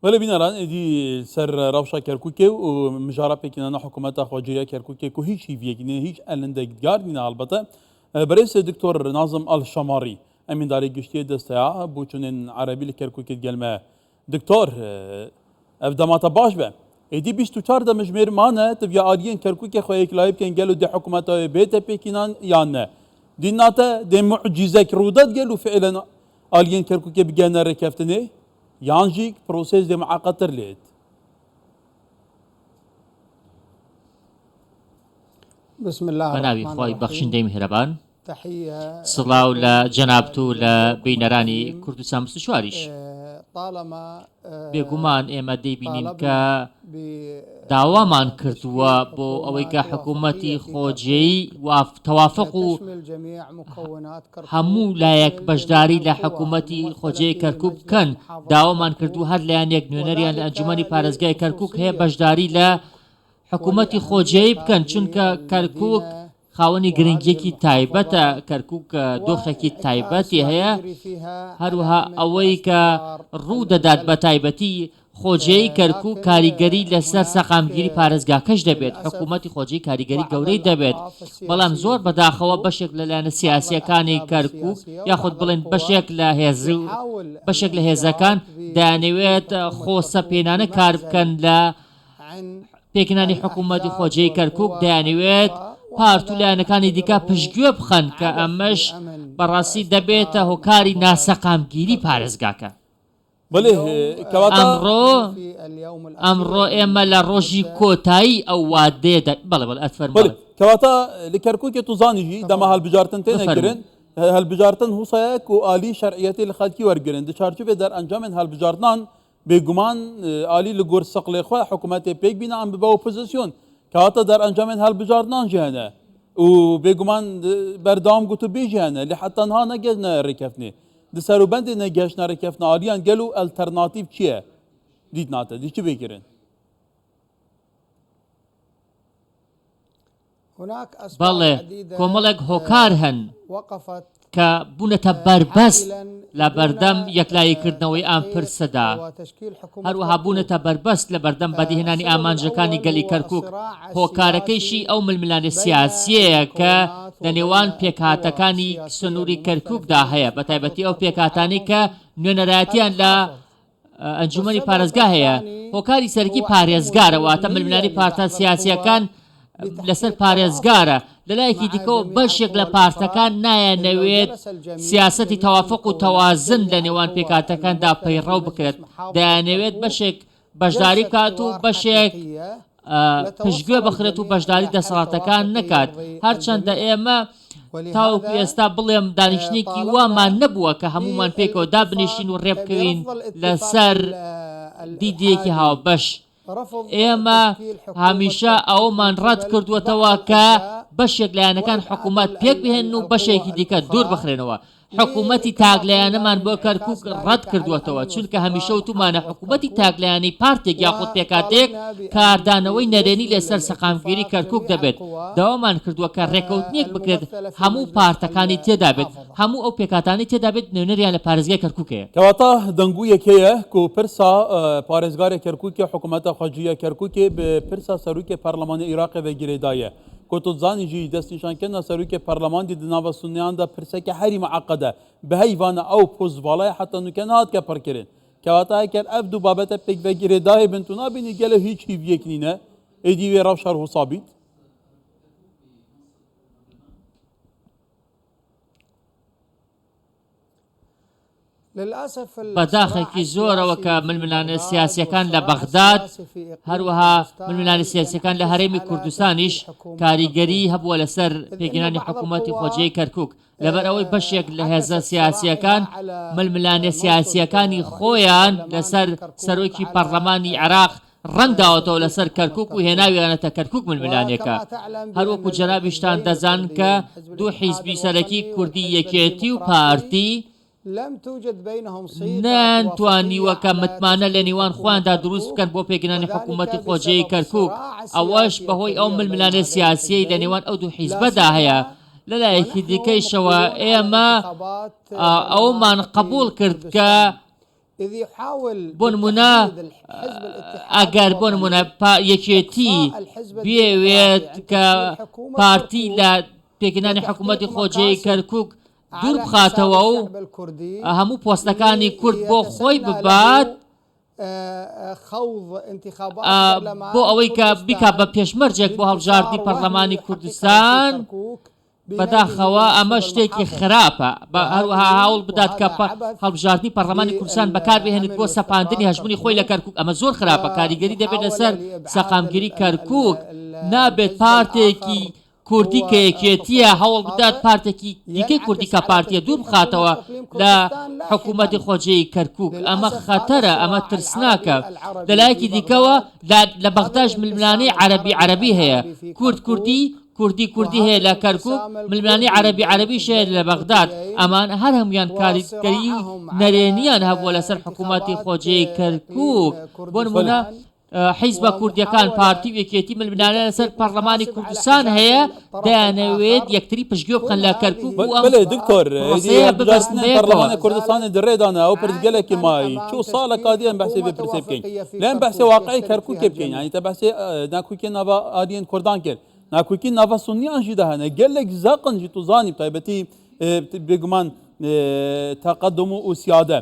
ولی بیناران ایدی سر روشا کرکوکه و مجارا پیکنانه حکومت خواجه کرکوکه که هیچ هیویگی نه هیچ الندگار نه البته برئیس دکتر ناظم الشماری امین داری گشتی دستیا بوچونن عربی لکرکوکه گلمه دکتر افدامات باش به ایدی 24 ده مجمر مانه تبیا آدین کرکوکه خواه اکلایب کن گلو ده حکومت بیت پیکنان یا نه دیناته ده معجزه کرودت گلو فعلا آدین کرکوکه بگنه رکفتنه يانجيك بروسيس دي معقد ليت بسم الله بەناوی الرحمن خۆی الرحيم. بەخشندەی میهرەبان تحية سڵاو لە جەنابتو لە بینەرانی کوردستان مستشواریش طالما بێگومان ئێمە دەیبینیم کە طالبنا داوامان کردووە بۆ ئەوەی کە حکوومەتی خۆجێی تەوافق و تشمل جميع مكونات كركوك هەموو لایەک بەشداری لە حکوومەتی خۆجێی کەرکوب بکەن داوامان کردو هەر لایەن یەک نوێنەریان لە ئەنجومەنی پارێزگای کەرکوک هەیە بەشداری لە حکوومەتی خۆجێی بکەن چونکە کەرکوک خاوەنی گرنگیەکی تایبەتە کەرکوک دۆخێکی تایبەتی هەیە هەروەها ئەوەی کە ڕوو دەدات بە تایبەتی خۆجێی کەرکوک کاریگەری لەسەر سەقامگیری پارێزگاکەش دەبێت حکوومەتی خۆجێی کاریگەری گەورەی دەبێت بەڵام زۆر بەداخەوە بەشێک لەلایەنە سیاسیەکانی کەرکوک یاخود بڵێن بەشێک لە هێز و بەشێک لە هێزەکان دەیانەوێت خۆسەپێنانە کار بکەن لە پێکردنی حکوومەتی خۆجێی کەرکوک دەیانەوێت پارتولایەنەکانی دیکە پشتگوێ بخەن کە ئەمەش بەڕاستی دەبێتە هۆکاری ناسەقامگیری پارێزگاکە. بله كواتا ئەمڕۆ ئێمە لە ڕۆژی کۆتایی ئەو وادەیەدا بەڵێ ئەفەر بله كواتا لكركوك توزانيجي دما هالبجارتن تنكرن هالبجارتن هو صياك وآلي شرعيتي لخدكي ورجرن دشارجو بدر انجام هالبجارتان بگومان آلی لگور سقل خواه حکومت پیک بینا ام با اپوزیسیون كواتا در انجام هالبجارتان جهنه و بگومان بردام گوتو بی جهنه لحتى نها نگجنا رکفنی دسرو بند نگجنا رکفنا آلیان گلو الترناتیف چیه دید ناته دی چی بگیرن بەڵێ کۆمەڵێک هۆکار هەن وقفت کە بوونەتە بربەست لە بەردەم یەکلاییکردنەوەی ئام پرسەدا هەروەها بوونەتە بربەست لە بەردەم بەدیهێنانی ئامانجەکانی گەلی کەرکوک هۆکارەکەیشی ئەو ململانە سیاسیەیە کە لە نێوان پێکهاتەکانی سنووری کەرکوکدا هەیە بە تایبەتی ئەو پێکهاتانی کە نوێنەرایەتیان لە ئەنجومەنی پارێزگا هەیە هۆکاری سەرکی پارێزگارەواتە ململانی پارتە سیاسیەکان لەسەر پارێزگارە لەلایەکی دیکەوە بەشێک لە پارتەکان نایەنەوێت سیاسەتی تەوافق و تەوازن لە نێوان پێکاتەکاندا پەیڕەو بکرێت دەیانەوێت بەشێک بەشداری بکات و بەشێک پشتگوێ بخرێت و بەشداری دەسەڵاتەکان نەکات هەرچەندە ئێمە تاوەکو ئێستا بڵێم دانیشتێکی وامان نەبووە کە هەمومان پێکەوە دابنیشین و ڕێبکەوین لەسەر دیدیەکی هاوبەش ئێمە هەمیشە ئەومان ڕەت کردووەتەوە کە بەشێک لایەنەکان حکوومەت پێک بهێن و بەشێکی دیکە دوور بخرێنەوە حکوومەتی تاگلایەنەمان بۆ کەرکوک ڕەت کردووەتەوە چونکە هەمیشە وتومانە حکوومەتی تاگلایانی پارتێک یاخود پێکاتێک کاردانەوەی نەرێنی لەسەر سەقامگیری کەرکوک دەبێت داوامان کردووە کە ڕێکەوتنیەک بکرێت هەموو پارتەکانی تێدا بێت هەموو ئەو پێکاتانی تێدا بێت نوێنەریان لە پارێزگای کەرکوکەیە كواتا دنگو یکیه کو پرسا پارێزگار کەرکوکی حکومت خواجیه کەرکوکی به پرسا سروک پارلمان عراق و گریدایه كوتوزاني جي دستنشان كنا سروك برلمان دي دناوا سنيان دا برسك هري معقده بهيفانا او بوز فالا حتى انه كان هات كبركرين كواتا كان ابدو بابته بيك بغير داي بنتونا بيني قال هيك هيفيكنينا ايدي وي روشار حسابيت بەداخێکی زۆرەوە کە ململانە سیاسیەکان لە بەغداد هەروەها ململانە سیاسیەکان لە هەرێمی کوردستانیش کاریگەری هەبووە لەسەر پێگەیاندنی حکوومەتی خۆجێی کەرکوک لەبەر ئەوەی بەشێک لە هێزە سیاسیەکان ململانە سیاسیەکانی خۆیان لەسەر سەرۆکی پەرلەمانی عێراق ڕەنگداوەتەوە لەسەر کەرکوک و هێناویانەتە کەرکوک ململانێکە هەروەکو جەنابیشتان دەزان کە دوو حیزبی سەرەکی کوردی یەکێتی و پارتی نانتوانیوە کە متمانە لە نێوان خۆیاندا دروست بکەن بۆ پێگەیاندنی حکوومەتی خۆجێی کەرکوک ئەوەش بەهۆی ئەو ململانە سیاسیەی لە نێوان ئەو دوو حیزبەدا هەیە لەلایەکی دیکەیشەوە ئێمە ئەومان قبول کرد کە إذ يحاول بۆ نمونە ئەگەر بۆ نمونە یەکێتی بێوێت کە پارتی لە پێکهێنانی حکوومەتی خۆجێی کەرکووک دوور بخاتەوە و هەموو پۆستەکانی کورد بۆ خۆی ببات بۆ ئەوەی کە بیکا بە پێشمەرجێک بۆ هەڵبژاردننی پەرلەمانی کوردستان بەداخەوە ئەمە شتێکی خراپە هەروەها هەوڵ بدات کە هەڵبژاردننی پەرلەمانی کوردستان بەکاربهێنێت بۆ سەپاندنی هەژمونی خۆی لە کەرکووک ئەمە زۆر خراپە کاریگەری دەبێت لەسەر سەقامگیری کەرکووک نابێت پارتێکی کوردی کە یەکێتیە هەوڵ بدات پارتێکی دیکەی کوردی کە پارتیە دوور بخاتەوە لە حکوومەتی خۆجێی کەرکووک ئەمە خەتەرە ئەمە ترسناکە لەلایەکی دیکەوە لە بەغداش ململانەی عەربی هەیە کوردی هەیە لە کەرکووک ململانەی عەربیش هەیە لە بەغداد ئەمان هەر هەمویان کاریگەری نەرێنیان هەبووە لەسەر حکوومەتی خۆجێی کەرکووک بۆ نمونە حیزبە کوردیەکان پارتی و یەکێتی ململانە لەسەر پەرلەمانی کوردستان هەیە دەیانەوێت یەکتری پشتگوێ بکەن لە کەرکووک بەڵێ دکتۆر پەرلەمانی کوردستانی درێدانە ئەو پرسگەلێکی مای چوو ساڵە کادیان بەحسێ بێ پرسێ بکەین لەم بەحسێ واقعی کەرکووکێ بکەین یعنی تە بەحسێ ناکووکێ ناڤە ئالیێن کوردان کرد ناکووکی ناڤە سونیان ژی دەهەنە گەلێک زەقن ژی تو زانی تایبەتی بێگومان تەقەدم و سیادە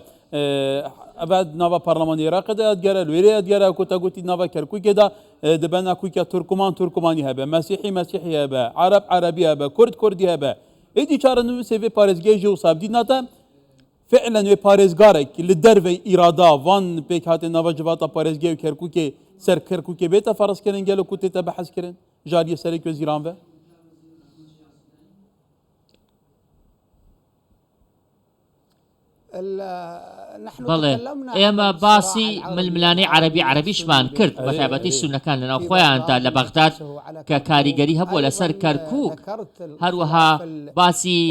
ئەبد ناوە پەرلەمانی عێراقدا یادگەرە لێرە یادگەرە کوتەگوتی ناوە کەرکووکێدا دەبە ناکووکە تورکمانی هەبە مەسیحی هەبە عەربی هەبە کوردی هەبە ئیدی چارە نووسێ vê parêzgehê û sabdî nate فعلا wê parêzgarek li dervê îrada van pêk hatê nava civata parêzgeh û Kerkûkê ser Kerkûkê bête ferezkirin gelo ku tê te behezkirin jariyê serek wezîran ve بەڵێ ئێمە باسی ململانەی عەربیشمان کرد بە تایبەتی سونەکان لەناو خۆیاندا لە بەغداد کە کاریگەری هەبووە لەسەر کەرکووک هەروەها باسی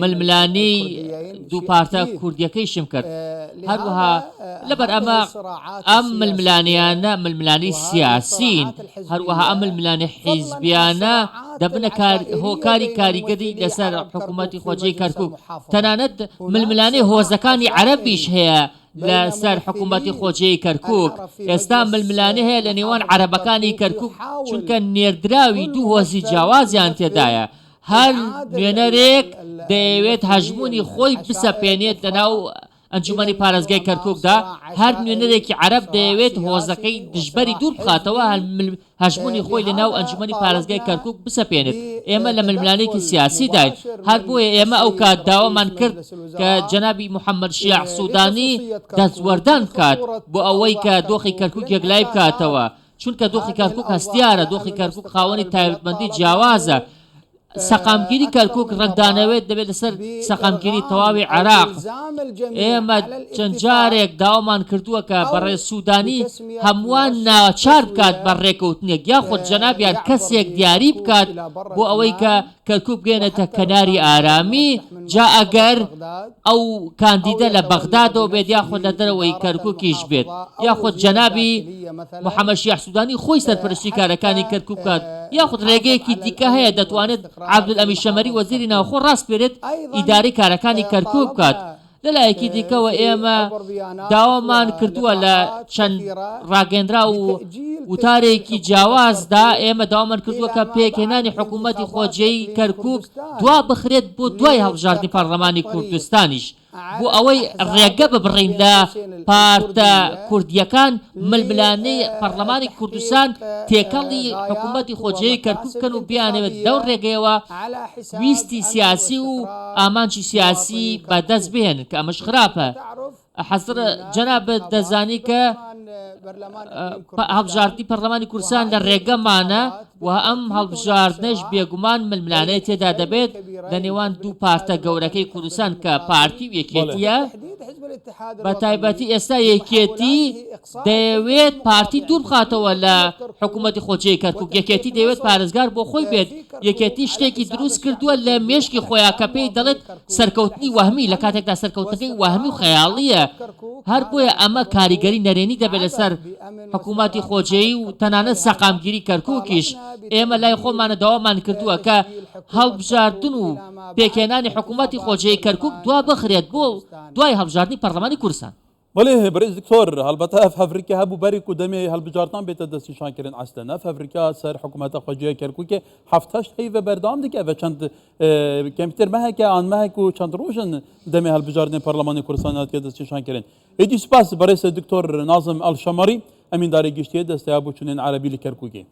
ململانەی دوو پارتە کوردیەکەیشم کرد هەروەها لەبەر ئەم ململانیانە ململانەی سیاسین هەروەها ئەم ململانەی حیزبیانە دەبنە هۆکاری کاریگەری لەسەر حکوومەتی خۆجێی کەرکووک تەنانەت ململانەی هۆزەکانی عەربیش هەیە لەسەر حکوومەتی خۆجێی کەرکووک ئێستا ململانە هەیە لە نێوان عەرەبەکانی کەرکووک چونکە نێردراوی دوو هۆزی جیاوازیان تێدایە هەر نوێنەرێک دەیەوێت هەژمونی خۆی بسەپێنێت لەناو ئەنجومەنی پارێزگای کەرکووکدا هەر نوێنەرێکی عەرەب دەیەوێت هۆزەکەی دژبەری دوور بخاتەوە هەژمونی خۆی لەناو ئەنجومەنی پارێزگای کەرکووک بسەپێنێت ئێمە لە ململانەیەکی سیاسی داین هەر بۆیە ئێمە ئەو کات داوامان کرد کە جەنابی محەممەد شیع سوودانی دەستوەردان بکات بۆ ئەوەی کە دۆخی کەرکووک یەکلای بکاتەوە چونکە دۆخی کەرکووک هەستیارە دۆخی کەرکووک خاوەنی تایبەتمەندی جیاوازە سەقامگیری کەرکووک ڕنگدانەوێت دەبێت لەسەر سەقامگیری تەواوی عێراق ئێمە چەند جارێک داوامان کردووە کە بەڕێز سوودانی هەمووان ناچار بکات بە ڕێکەوتنێک یاخود جەنابیان کەسێک دیاری بکات بۆ ئەوەی کە کەرکووک بگێنێتە کەناری ئارامی جا ئەگەر ئەو کاندیدە لە بەغدادەوە بێت یاخود لە دەرەوەی کەرکووکیش بێت یاخود جەنابی محەممەد شیع سوودانی خۆی سەرپەرشتی کارەکانی کەرکووک بکات یاخود ڕێگەیەکی دیکە هەیە دەتوانێت عەبدولئەمی شەمەری وەزیری ناوخۆ ڕاست بێت ئیداری کارەکانی کەرکووک بکات لەلایەکی دیکەوە ئێمە داوامان کردووە لە چەند ڕاگەندرا و وتارێکی جیاوازدا ئێمە داوامان کردووە کە پێکهێنانی حکوومەتی خۆجێی کەرکووک دوا بخرێت بۆ دوای هەڵبژاردننی پەرلەمانی کوردستانیش بۆ ئەوەی ڕێگە ببڕین لە پارتە کوردیەکان ململانەی پەرلەمانی کوردستان تێکەڵی حکوومەتی خۆجێی کەرکووک بکەن و بیانەوێت دەو ڕێگەیەوە ویستی سیاسی و ئامانجی سیاسی بەدەست بهێنن کە ئەمەش خراپە حەزر جەنابەت دەزانی کە هەڵبژاردننی پەرلەمانی کوردستان لە ڕێگەمانە و ئەم هەڵبژاردنەش بێگومان ململانەی تێدا دەبێت لە نێوان دوو پارتە گەورەکەی کوردستان کە پارتی و یەکێتیە بە تایبەتی ئێستا یەکێتی دەیەوێت پارتی دوور بخاتەوە لە حکوومەتی خۆجێی کەرکووک یەکێتی دەیەوێت پارێزگار بۆ خۆی بێت یەکێتی شتێکی دروست کردووە لە مێشکی خۆیان کە پێی دەڵێت سەرکەوتنی وەهمی لە کاتێکدا سەرکەوتنەکەی وەهمی و خەیاڵیە هەر بۆیە ئەمە کاریگەری نەرێنی دەبێت لەسەر حکوومەتی خۆجێی و تەنانەت سەقامگیری کەرکووکیش ئێمە لای خۆمانە داوامان کردووە کە هەڵبژاردن و پێکهێنانی حکوومەتی خۆجێی کەرکووک دوا بخرێت بۆ دوای هەڵبژاردننی پەرلەمانی کوردستان بله برئيس دكتور هالبتا في افريقيا هبو بري قدامي هالبجارتان بيت دستي شاكرين اصلا في افريقيا سر حكومه خوجيه كركوك حفتش هي بردام ديك اف چند كمبيوتر ما هيك عن ما هيك چند روشن دمي هالبجارتين برلمان كردستان دستي شاكرين ايدي سباس برئيس دكتور ناظم الشمري امين داري گشتي دستي ابو چنين عربي لكركوكي